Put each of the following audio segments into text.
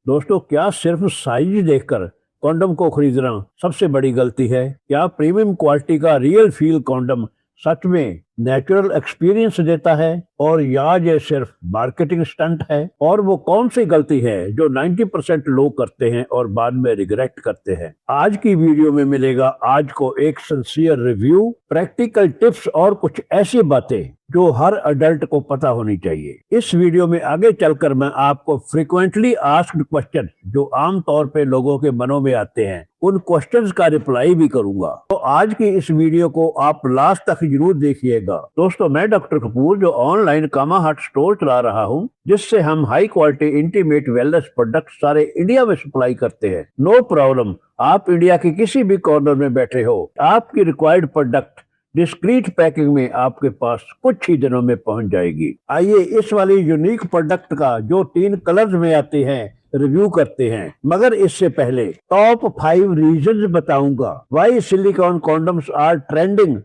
दोस्तों, क्या सिर्फ साइज देखकर कॉन्डम को खरीदना सबसे बड़ी गलती है? क्या प्रीमियम क्वालिटी का रियल फील कॉन्डम सच में नेचुरल एक्सपीरियंस देता है, और या ये सिर्फ मार्केटिंग स्टंट है? और वो कौन सी गलती है जो 90% लोग करते हैं और बाद में रिग्रेट करते हैं? आज की वीडियो में मिलेगा आज को एक सिंसियर रिव्यू, प्रैक्टिकल टिप्स और कुछ ऐसी बातें जो हर अडल्ट को पता होनी चाहिए। इस वीडियो में आगे चलकर मैं आपको फ्रिक्वेंटली आस्क्ड क्वेश्चन जो आम तौर पे लोगों के मनों में आते हैं, उन क्वेश्चंस का रिप्लाई भी करूंगा। तो आज की इस वीडियो को आप लास्ट तक जरूर देखिएगा। दोस्तों, मैं डॉक्टर कपूर जो ऑनलाइन कामा हट स्टोर चला रहा हूं, जिससे हम high quality intimate wellness product सारे इंडिया में सप्लाई करते हैं। नो प्रॉब्लम, आप इंडिया के किसी भी कॉर्नर में बैठे हो, आपकी रिक्वायर्ड प्रोडक्ट डिस्क्रीट पैकिंग में आपके पास कुछ ही दिनों में पहुंच जाएगी। आइए इस वाली यूनिक प्रोडक्ट का जो 3 कलर्स में आते हैं रिव्यू करते हैं। मगर इससे पहले टॉप 5 रीजंस बताऊंगा why silicon condoms are trending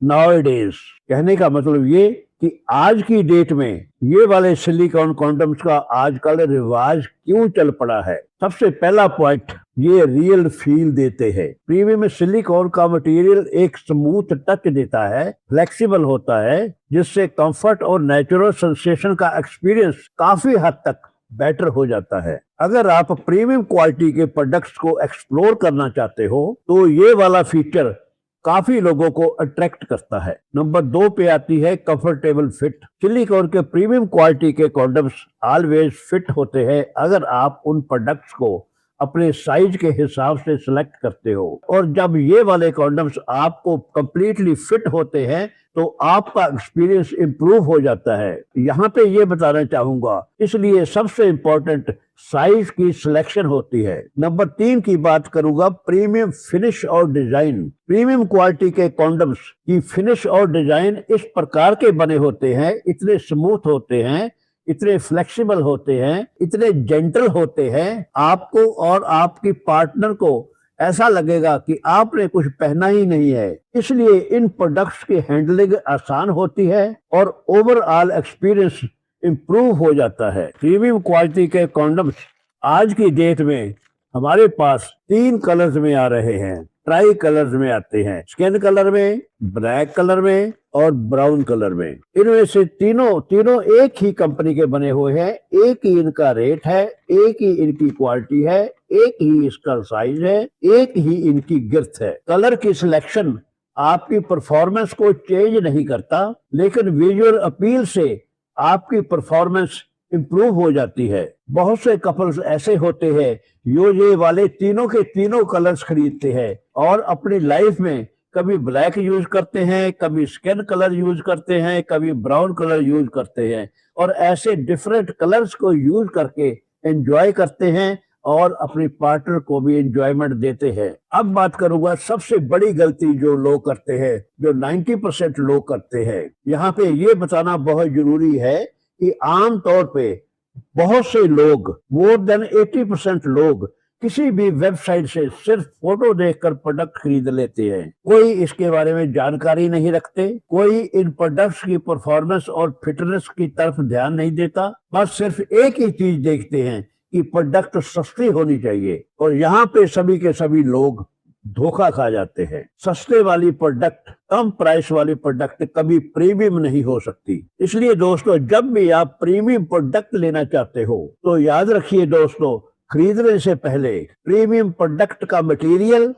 nowadays. कहने का मतलब ये कि आज की डेट में ये वाले सिलिकॉन कॉन्डम्स का आजकल रिवाज क्यों चल पड़ा है। सबसे पहला पॉइंट, ये रियल फील देते हैं। प्रीमियम सिलिकॉन का मटेरियल एक स्मूथ टच देता है, फ्लेक्सिबल होता है, जिससे कंफर्ट और नेचुरल सेंसेशन का एक्सपीरियंस काफी हद तक बेटर हो जाता है। अगर आप प्रीमियम क्वालिटी के प्रोडक्ट्स को एक्सप्लोर करना चाहते हो तो ये वाला फीचर काफी लोगों को अट्रैक्ट करता है। नंबर 2 पे आती है कंफर्टेबल फिट। सिलिकॉन के प्रीमियम क्वालिटी के कॉन्डम्स ऑलवेज फिट होते हैं अगर आप उन प्रोडक्ट्स को अपने साइज के हिसाब से सिलेक्ट करते हो, और जब ये वाले कॉन्डम्स आपको कंप्लीटली फिट होते हैं तो आपका एक्सपीरियंस इंप्रूव हो जाता है। यहाँ पे ये बताना चाहूंगा, इसलिए सबसे इम्पोर्टेंट साइज की सिलेक्शन होती है। नंबर 3 की बात करूंगा, प्रीमियम फिनिश और डिजाइन। प्रीमियम क्वालिटी के कॉन्डम्स की फिनिश और डिजाइन इस प्रकार के बने होते हैं, इतने स्मूथ होते हैं, इतने फ्लेक्सिबल होते हैं, इतने जेंटल होते हैं, आपको और आपकी पार्टनर को ऐसा लगेगा कि आपने कुछ पहना ही नहीं है। इसलिए इन प्रोडक्ट्स की हैंडलिंग आसान होती है और ओवरऑल एक्सपीरियंस इंप्रूव हो जाता है। प्रीमियम क्वालिटी के कॉन्डम्स आज की डेट में हमारे पास 3 कलर्स में आ रहे हैं, ट्राई कलर्स में आते हैं, स्किन कलर में, ब्लैक कलर में और ब्राउन कलर में। इनमें से तीनों एक ही कंपनी के बने हुए हैं, एक ही इनका रेट है, एक ही इनकी क्वालिटी है, एक ही इसका साइज है, एक ही इनकी गिर्थ है। कलर की सिलेक्शन आपकी परफॉर्मेंस को चेंज नहीं करता, लेकिन विजुअल अपील से आपकी परफॉर्मेंस इंप्रूव हो जाती है। बहुत से कपल्स ऐसे होते हैं जो ये वाले तीनों के तीनों कलर्स खरीदते हैं और अपनी लाइफ में कभी ब्लैक यूज करते हैं, कभी स्किन कलर यूज करते हैं, कभी ब्राउन कलर यूज करते हैं, और ऐसे डिफरेंट कलर्स को यूज करके एंजॉय करते हैं और अपनी पार्टनर को भी एंजॉयमेंट देते हैं। अब बात करूंगा सबसे बड़ी गलती जो लोग करते हैं, जो 90% लोग करते हैं। यहाँ पे ये बताना बहुत जरूरी है कि आम तौर पे बहुत से लोग, मोर देन 80% लोग किसी भी वेबसाइट से सिर्फ फोटो देखकर प्रोडक्ट खरीद लेते हैं। कोई इसके बारे में जानकारी नहीं रखते, कोई इन प्रोडक्ट्स की परफॉर्मेंस और फिटनेस की तरफ ध्यान नहीं देता, बस सिर्फ एक ही चीज देखते हैं कि प्रोडक्ट सस्ती होनी चाहिए, और यहाँ पे सभी के सभी लोग धोखा खा जाते हैं। सस्ते वाली प्रोडक्ट, कम प्राइस वाली प्रोडक्ट कभी प्रीमियम नहीं हो सकती। इसलिए दोस्तों, जब भी आप प्रीमियम प्रोडक्ट लेना चाहते हो तो याद रखिए दोस्तों, खरीदने से पहले प्रीमियम प्रोडक्ट का मटेरियल,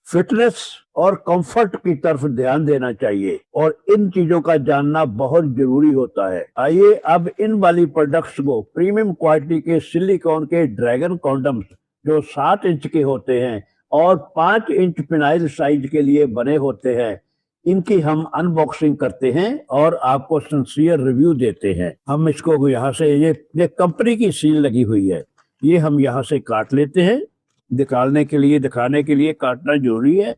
फिटनेस और कंफर्ट की तरफ ध्यान देना चाहिए, और इन चीजों का जानना बहुत जरूरी होता है। आइए अब इन वाली प्रोडक्ट्स को, प्रीमियम क्वालिटी के सिलिकॉन के ड्रैगन कॉन्डम्स जो 7 इंच के होते हैं और 5 इंच पिनाइल साइज के लिए बने होते हैं, इनकी हम अनबॉक्सिंग करते हैं और आपको सिंसियर रिव्यू देते हैं। हम इसको यहाँ से, ये कंपनी की सील लगी हुई है, ये हम यहाँ से काट लेते हैं। दिखाने के लिए काटना जरूरी है।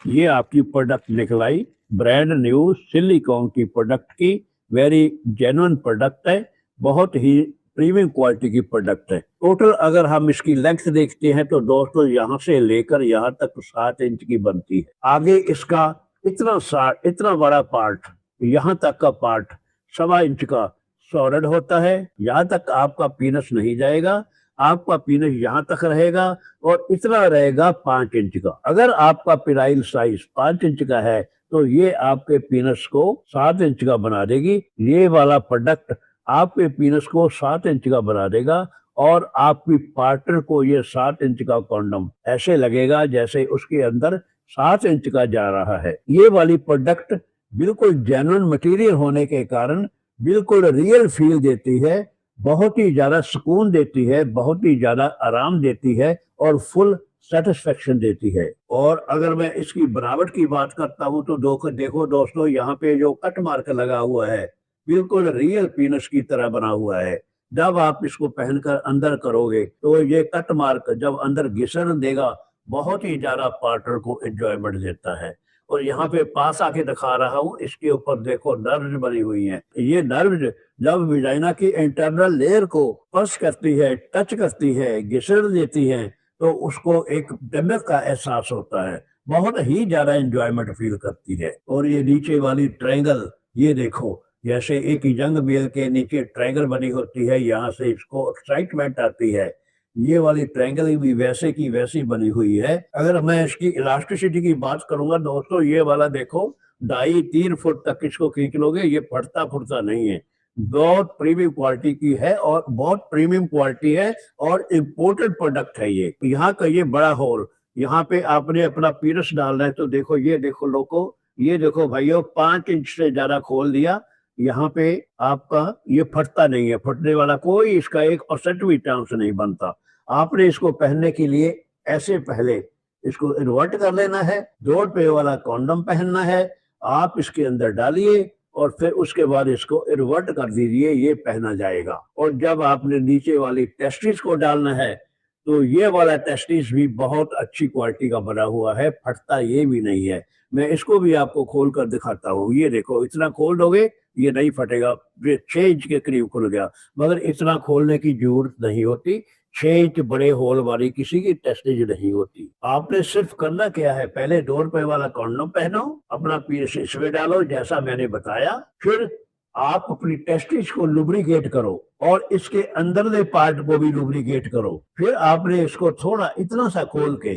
ये आपकी प्रोडक्ट निकल आई, ब्रांड न्यू सिलिकॉन की प्रोडक्ट की, वेरी जेन्युइन प्रोडक्ट है, बहुत ही प्रीमियम क्वालिटी की प्रोडक्ट है। टोटल अगर हम इसकी लेंथ देखते हैं तो दोस्तों यहाँ से लेकर यहाँ तक 7 इंच की बनती है। आगे इसका इतना बड़ा पार्ट, यहाँ तक का पार्ट 1.25 इंच का सॉलिड होता है, यहाँ तक आपका पीनस नहीं जाएगा। आपका पीनस यहाँ तक रहेगा और इतना रहेगा 5 इंच का। अगर आपका पिराइल साइज 5 इंच का है तो ये आपके पीनस को 7 इंच का बना देगी। ये वाला प्रोडक्ट आपके पीनस को 7 इंच का बना देगा और आपकी पार्टनर को ये 7 इंच का कॉन्डम ऐसे लगेगा जैसे उसके अंदर 7 इंच का जा रहा है। ये वाली प्रोडक्ट बिल्कुल जेन्युइन मटेरियल होने के कारण बिल्कुल रियल फील देती है, बहुत ही ज्यादा सुकून देती है, बहुत ही ज्यादा आराम देती है और फुल सेटिस्फेक्शन देती है। और अगर मैं इसकी बनावट की बात करता हूँ तो देखो दोस्तों, यहाँ पे जो कट मार्क लगा हुआ है बिल्कुल रियल पीनस की तरह बना हुआ है। जब आप इसको पहनकर अंदर करोगे तो ये कट मार्क जब अंदर घिसन देगा, बहुत ही ज्यादा पार्टनर को एंजॉयमेंट देता है। और यहाँ पे पास आके दिखा रहा हूँ, इसके ऊपर देखो नर्व्स बनी हुई हैं। ये नर्व्स जब विजाइना की इंटरनल लेयर को स्पर्श करती है, टच करती है, घिसड़ देती है, तो उसको एक दमक का एहसास होता है, बहुत ही ज्यादा एंजॉयमेंट फील करती है। और ये नीचे वाली ट्रायंगल, ये देखो जैसे एक यंग मेल के नीचे ट्रायंगल बनी होती है, यहाँ से इसको एक्साइटमेंट आती है। ये वाली ट्रायंगल भी वैसे की वैसी बनी हुई है। अगर मैं इसकी इलास्टिसिटी की बात करूंगा दोस्तों, ये वाला देखो 2.5-3 फुट तक इसको खींच लोगे, ये फटता फुटता नहीं है। बहुत प्रीमियम क्वालिटी की है और बहुत प्रीमियम क्वालिटी है और इम्पोर्टेड प्रोडक्ट है ये। यहाँ का ये बड़ा होल, यहाँ पे आपने अपना पीनस डालना है तो देखो, ये देखो लोगों, ये देखो भाइयों, 5 इंच से ज्यादा खोल दिया। यहाँ पे आपका ये फटता नहीं है, फटने वाला कोई इसका 1% भी चांस नहीं बनता। आपने इसको पहनने के लिए ऐसे पहले इसको इन्वर्ट कर लेना है, 2 रुपए वाला कॉन्डम पहनना है, आप इसके अंदर डालिए और फिर उसके बाद इसको इन्वर्ट कर दीजिए, ये पहना जाएगा। और जब आपने नीचे वाली टेस्टिस को डालना है तो ये वाला टेस्टिस भी बहुत अच्छी क्वालिटी का बना हुआ है, फटता ये भी नहीं है। मैं इसको भी आपको खोल कर दिखाता हूँ, ये देखो, इतना खोल दोगे ये नहीं फटेगा। ये 6 इंच के करीब खुल गया, मगर इतना खोलने की जरूरत नहीं होती। 6 इंच बड़े होल वाली किसी की टेस्टेज नहीं होती। आपने सिर्फ करना क्या है, पहले 2 रुपए वाला कॉन्डम पहनो, अपना पीस इसमें डालो जैसा मैंने बताया, फिर आप अपनी टेस्टिस को लुब्रिकेट करो और इसके अंदरले पार्ट को भी लुब्रिकेट करो। फिर आपने इसको थोड़ा इतना सा खोल के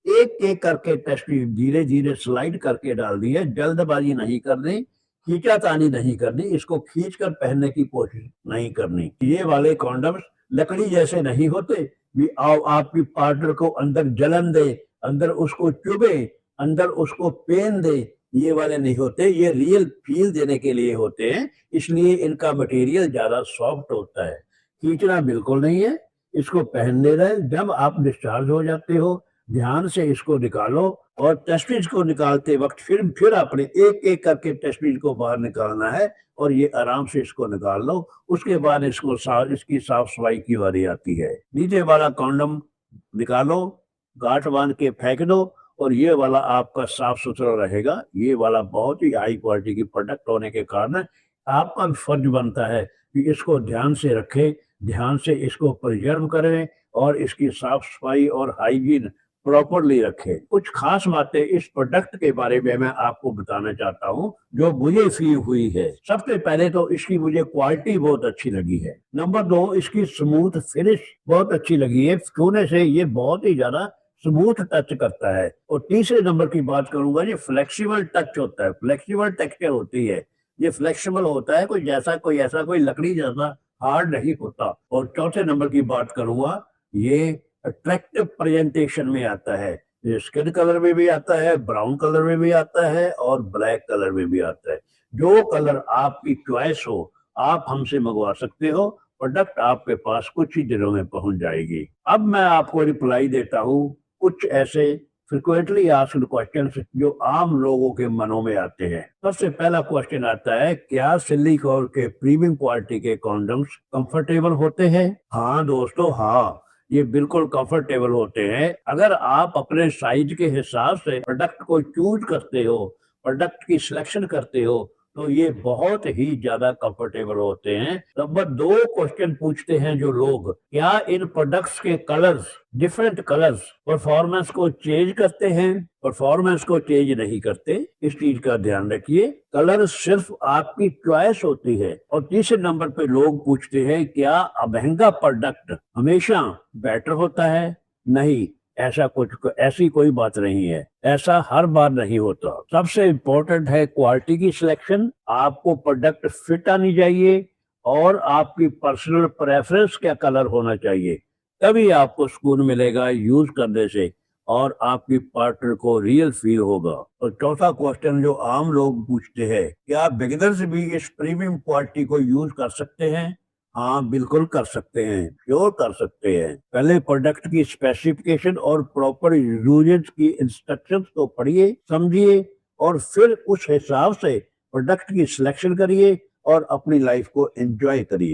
एक एक करके टेस्टिस धीरे धीरे स्लाइड करके डाल दी है। जल्दबाजी नहीं करनी, खींचातानी नहीं करनी, इसको खींच कर पहनने की कोशिश नहीं करनी। ये वाले कॉन्डम्स लकड़ी जैसे नहीं होते भी आओ आपकी पार्टनर को अंदर जलन दे, अंदर उसको चुभे, अंदर उसको पेन दे, ये वाले नहीं होते। ये रियल फील देने के लिए होते हैं, इसलिए इनका मटेरियल ज्यादा सॉफ्ट होता है। खींचना बिल्कुल नहीं है, इसको पहनने रहे। जब आप डिस्चार्ज हो जाते हो ध्यान से इसको निकालो और टेस्टिस को निकालते वक्त फिर आपने एक एक करके टेस्टिस को बाहर निकालना है और ये आराम से इसको निकाल लो। उसके बाद इसको इसकी साफ सफाई की बारी आती है। नीचे वाला कॉन्डम निकालो, गांठ बांध के फेंक दो और ये वाला आपका साफ सुथरा रहेगा। ये वाला बहुत ही हाई क्वालिटी की प्रोडक्ट होने के कारण आपका भी फर्ज बनता है कि इसको ध्यान से रखें, ध्यान से इसको प्रिजर्व करें और इसकी साफ सफाई और हाइजीन प्रॉपरली रखें। कुछ खास बातें इस प्रोडक्ट के बारे में मैं आपको बताना चाहता हूँ जो मुझे फील हुई है। सबसे पहले तो इसकी मुझे क्वालिटी बहुत अच्छी लगी है। नंबर 2, इसकी स्मूथ फिनिश बहुत अच्छी लगी है। छूने से ये बहुत ही ज्यादा स्मूथ टच करता है। और तीसरे नंबर की बात करूंगा, ये फ्लेक्सिबल टच होता है, फ्लेक्सिबल टेक्सचर होती है, ये फ्लेक्सिबल होता है, कोई ऐसा कोई लकड़ी जैसा हार्ड नहीं होता। और चौथे नंबर की बात करूंगा, ये अट्रैक्टिव प्रेजेंटेशन में आता है। ये स्किन कलर में भी आता है, ब्राउन कलर में भी आता है और ब्लैक कलर में भी आता है। जो कलर आपकी चॉइस हो आप हमसे मंगवा सकते हो। प्रोडक्ट आपके पास कुछ ही दिनों में पहुंच जाएगी। अब मैं आपको रिप्लाई देता हूँ कुछ ऐसे फ्रिक्वेंटली आस्क्ड क्वेश्चंस जो आम लोगों के मनों में आते हैं। सबसे पहला क्वेश्चन आता है, क्या सिलिकॉन के प्रीमियम क्वालिटी के कॉन्डम्स कंफर्टेबल होते हैं? हाँ दोस्तों, हाँ, ये बिल्कुल कंफर्टेबल होते हैं। अगर आप अपने साइज के हिसाब से प्रोडक्ट को चूज करते हो, प्रोडक्ट की सिलेक्शन करते हो, तो ये बहुत ही ज्यादा कंफर्टेबल होते हैं। नंबर 2 क्वेश्चन पूछते हैं जो लोग, क्या इन प्रोडक्ट्स के कलर्स, डिफरेंट कलर्स परफॉर्मेंस को चेंज करते हैं? परफॉर्मेंस को चेंज नहीं करते, इस चीज का ध्यान रखिए। कलर सिर्फ आपकी चॉइस होती है। और तीसरे नंबर पे लोग पूछते हैं, क्या महंगा प्रोडक्ट हमेशा बेटर होता है? नहीं, ऐसी कोई बात नहीं है, ऐसा हर बार नहीं होता। सबसे इम्पोर्टेंट है क्वालिटी की सिलेक्शन। आपको प्रोडक्ट फिट आनी चाहिए और आपकी पर्सनल प्रेफरेंस क्या कलर होना चाहिए, तभी आपको सुकून मिलेगा यूज करने से और आपकी पार्टनर को रियल फील होगा। और चौथा क्वेश्चन जो आम लोग पूछते हैं, क्या बिगिनर्स भी इस प्रीमियम क्वालिटी को यूज कर सकते हैं? हाँ, बिल्कुल कर सकते हैं, श्योर कर सकते हैं। पहले प्रोडक्ट की स्पेसिफिकेशन और प्रॉपर यूजेज की इंस्ट्रक्शंस को पढ़िए, समझिए और फिर उस हिसाब से प्रोडक्ट की सिलेक्शन करिए और अपनी लाइफ को एंजॉय करिए।